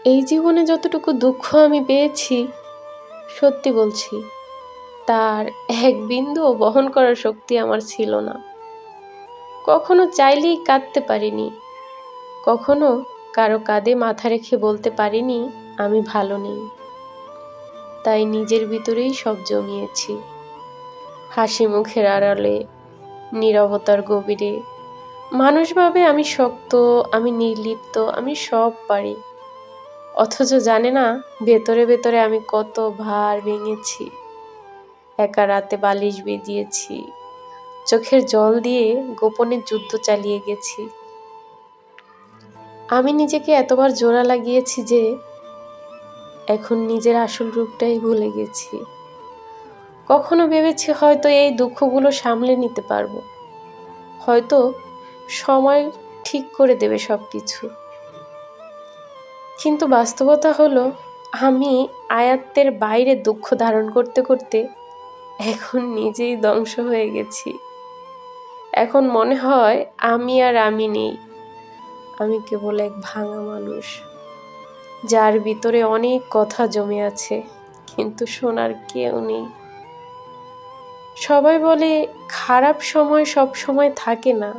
এই জীবনে যতটুকু দুঃখ আমি পেয়েছি, সত্যি বলছি, তার এক বিন্দুও বহন করার শক্তি আমার ছিল না। কখনো চাইলেই কাঁদতে পারিনি, কখনো কারো কাঁধে মাথা রেখে বলতে পারিনি আমি ভালো নেই। তাই নিজের ভিতরেই সব জমিয়েছি, হাসি মুখের আড়ালে, নীরবতার গভীরে। মানুষ ভাবে আমি শক্ত, আমি নির্লিপ্ত, আমি সব পারি, অথচ জানে না ভেতরে ভেতরে আমি কত ভার ভেঙেছি। একা রাতে বালিশ ভিজিয়েছি, চোখের জল দিয়ে গোপনে যুদ্ধ চালিয়ে গেছি। আমি নিজেকে এতবার জোড়া লাগিয়েছি যে এখন নিজের আসল রূপটাই ভুলে গেছি। কখনো ভেবেছি হয়তো এই দুঃখগুলো সামলে নিতে পারবো, হয়তো সময় ঠিক করে দেবে সবকিছু। কিন্তু বাস্তবতা হলো আমি আয়ত্তের বাইরে দুঃখ ধারণ করতে করতে এখন নিজেই ধ্বংস হয়ে গেছি। এখন মনে হয় আমি আর আমি নেই, আমি কেবল এক ভাঙা মানুষ, যার ভিতরে অনেক কথা জমে আছে কিন্তু শোনার কেউ নেই। সবাই বলে খারাপ সময় সব সময় থাকে না,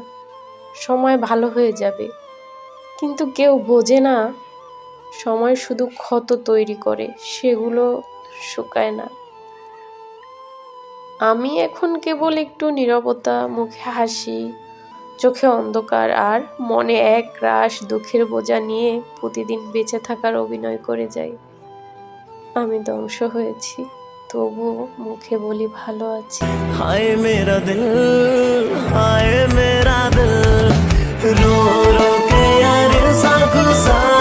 সময় ভালো হয়ে যাবে, কিন্তু কেউ বোঝে না সময় শুধু ক্ষত তৈরি করে, সেগুলো শুকায় না। আমি এখন কেবল একটু নীরবতা, মুখে হাসি, চোখে অন্ধকার আর মনে এক রাশ দুঃখের বোঝা নিয়ে প্রতিদিন বেঁচে থাকার অভিনয় করে যাই। আমি ধ্বংস হয়েছি, তবুও মুখে বলি ভালো আছি। হায় মেরা দিল, হায় মেরা দিল, रो रो के यार साखू सा